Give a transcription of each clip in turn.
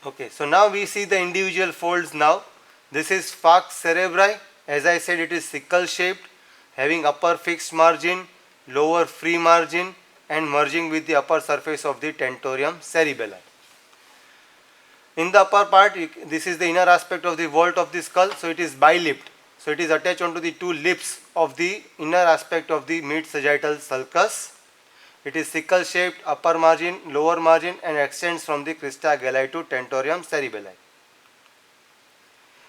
Okay, so now we see the individual folds now. This is falx cerebri. As I said, it is sickle shaped, having upper fixed margin, lower free margin, and merging with the upper surface of the tentorium cerebelli. In the upper part, this is the inner aspect of the vault of the skull, so it is bilipped. So it is attached onto the two lips of the inner aspect of the mid sagittal sulcus. It is sickle shaped, upper margin, lower margin, and extends from the crista galli to tentorium cerebelli.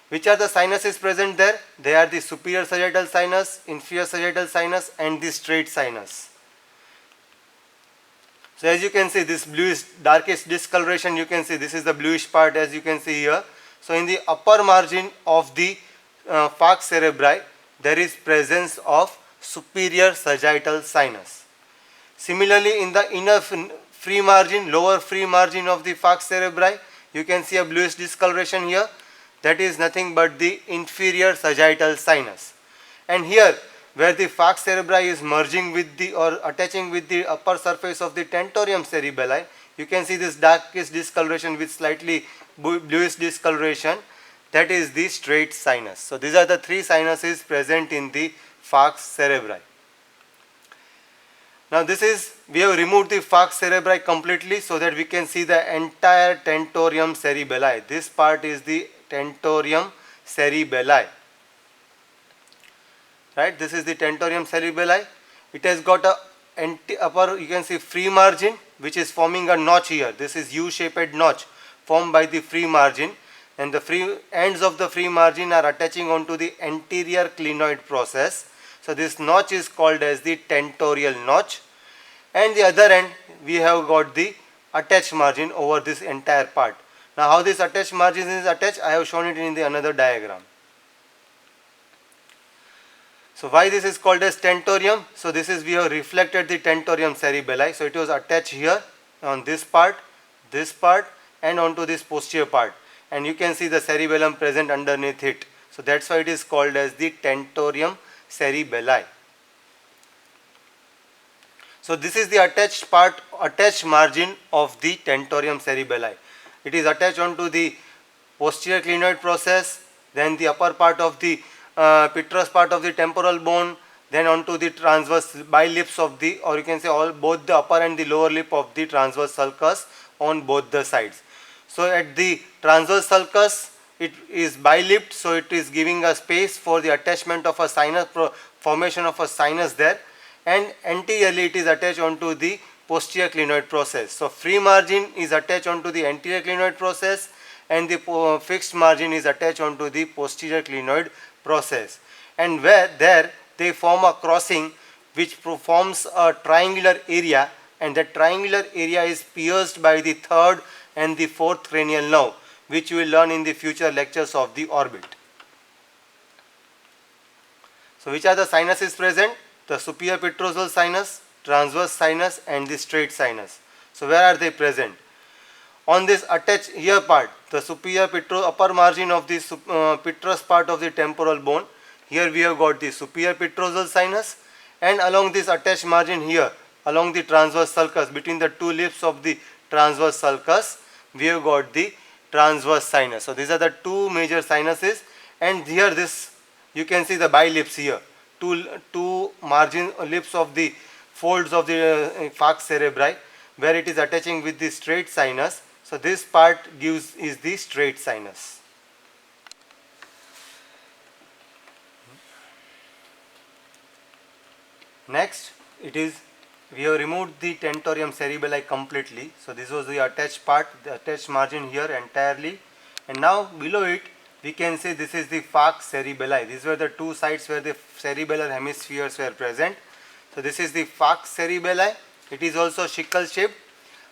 Which are the sinuses present there? They are the superior sagittal sinus, inferior sagittal sinus, and the straight sinus. So as you can see, this bluish darkish discoloration, you can see this is the bluish part, as you can see here. So in the upper margin of the falx cerebri, there is presence of superior sagittal sinus. Similarly, in the inner free margin, lower free margin of the falx cerebri, you can see a bluish discoloration here. That is nothing but the inferior sagittal sinus. And here, where the falx cerebri is merging with the or attaching with the upper surface of the tentorium cerebelli, you can see this darkish discoloration with slightly bluish discoloration. That is the straight sinus. So these are the three sinuses present in the falx cerebri. Now this is, we have removed the falx cerebri completely so that we can see the entire tentorium cerebelli. This part is the tentorium cerebelli. Right, this is the tentorium cerebelli. It has got a upper, you can see, free margin, which is forming a notch here. This is U-shaped notch formed by the free margin, and the free ends of the free margin are attaching onto the anterior clinoid process. So this notch is called as the tentorial notch, and the other end we have got the attached margin over this entire part. Now how this attached margin is attached, I have shown it in the another diagram. So why this is called as tentorium? So this is, we have reflected the tentorium cerebelli. So it was attached here on this part, and onto this posterior part, and you can see the cerebellum present underneath it. So that's why it is called as the tentorium cerebelli. So this is the attached part, attached margin of the tentorium cerebelli. It is attached onto the posterior clinoid process, then the upper part of the petrous part of the temporal bone, then onto the transverse bilips of the, or you can say both the upper and the lower lip of the transverse sulcus on both the sides. So at the transverse sulcus, it is bilipped, so it is giving a space for the attachment of a sinus, formation of a sinus there, and anteriorly it is attached onto the posterior clinoid process. So free margin is attached onto the anterior clinoid process, and the fixed margin is attached onto the posterior clinoid process, and where there they form a crossing which forms a triangular area, and that triangular area is pierced by the third and the fourth cranial nerve, which you will learn in the future lectures of the orbit. So which are the sinuses present? The superior petrosal sinus, transverse sinus, and the straight sinus. So where are they present? On this attached here part, the superior upper margin of the petrous part of the temporal bone, here we have got the superior petrosal sinus, and along this attached margin here, along the transverse sulcus, between the two lips of the transverse sulcus, we have got the transverse sinus. So these are the two major sinuses, and here this, you can see the bilips here, two margin lips of the folds of the falx cerebri, where it is attaching with the straight sinus. So this part is the straight sinus. Next, it is, we have removed the tentorium cerebelli completely. So this was the attached part, the attached margin here entirely, and now below it we can say this is the falx cerebelli. These were the two sides where the cerebellar hemispheres were present. So this is the falx cerebelli. It is also sickle shaped.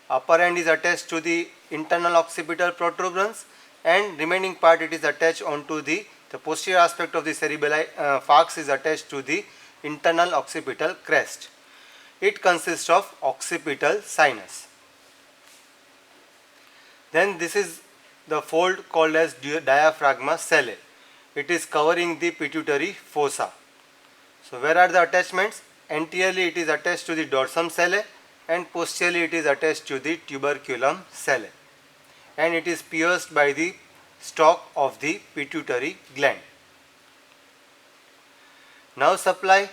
Upper end is attached to the internal occipital protuberance, and remaining part it is attached onto the posterior aspect of the cerebelli. Falx is attached to the internal occipital crest. It consists of occipital sinus. Then this is the fold called as diaphragma sellae. It is covering the pituitary fossa. So where are the attachments? Anteriorly it is attached to the dorsum sellae, and posteriorly it is attached to the tuberculum sellae. and it is pierced by the stalk of the pituitary gland. Nerve supply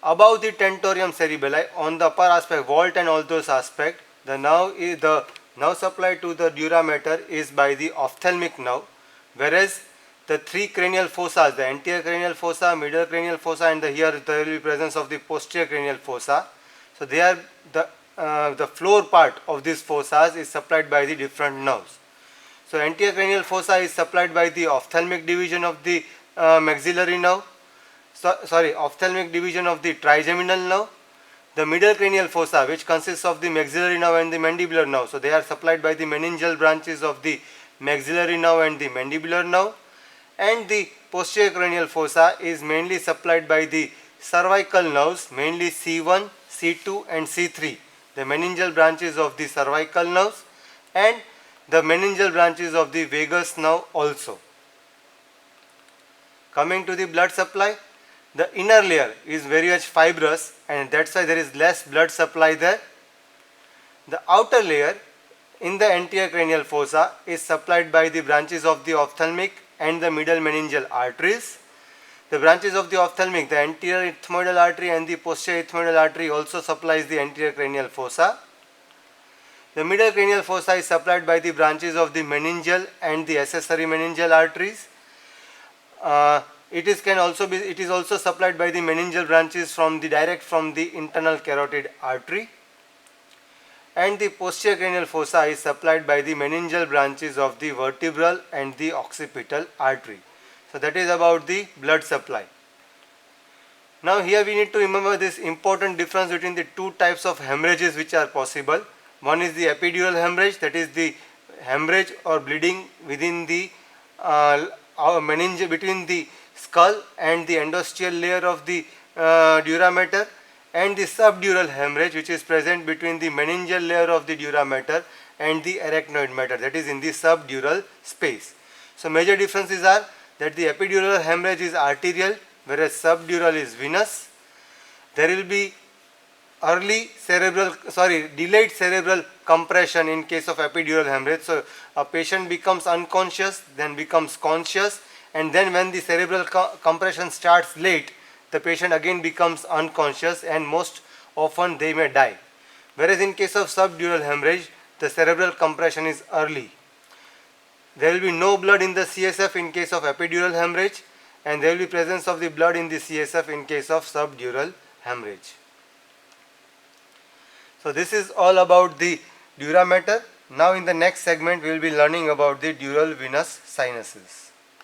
above the tentorium cerebelli on the upper aspect, vault and all those aspects, the nerve supply to the dura mater is by the ophthalmic nerve, whereas the three cranial fossa, the anterior cranial fossa, middle cranial fossa, and here there will be presence of the posterior cranial fossa. So they are the floor part of these fossas is supplied by the different nerves. So anterior cranial fossa is supplied by the ophthalmic division of the maxillary nerve. Ophthalmic division of the trigeminal nerve. The middle cranial fossa, which consists of the maxillary nerve and the mandibular nerve, so they are supplied by the meningeal branches of the maxillary nerve and the mandibular nerve. And the posterior cranial fossa is mainly supplied by the cervical nerves, mainly C1, C2 and C3, the meningeal branches of the cervical nerves and the meningeal branches of the vagus nerve also. Coming to the blood supply, the inner layer is very much fibrous and that's why there is less blood supply there. The outer layer in the anterior cranial fossa is supplied by the branches of the ophthalmic and the middle meningeal arteries. The branches of the ophthalmic, the anterior ethmoidal artery and the posterior ethmoidal artery also supplies the anterior cranial fossa. The middle cranial fossa is supplied by the branches of the meningeal and the accessory meningeal arteries. It is also supplied by the meningeal branches direct from the internal carotid artery. And the posterior cranial fossa is supplied by the meningeal branches of the vertebral and the occipital artery. So that is about the blood supply. Now here we need to remember this important difference between the two types of hemorrhages which are possible. One is the epidural hemorrhage, that is the hemorrhage or bleeding within the between the skull and the endosteal layer of the dura mater, and the subdural hemorrhage which is present between the meningeal layer of the dura mater and the arachnoid mater, that is in the subdural space. So major differences are that the epidural hemorrhage is arterial whereas subdural is venous. There will be delayed cerebral compression in case of epidural hemorrhage. So a patient becomes unconscious, then becomes conscious, and then when the cerebral compression starts late, the patient again becomes unconscious and most often they may die. Whereas in case of subdural hemorrhage, the cerebral compression is early. There will be no blood in the CSF in case of epidural hemorrhage, and there will be presence of the blood in the CSF in case of subdural hemorrhage. So this is all about the dura mater. Now in the next segment we will be learning about the dural venous sinuses.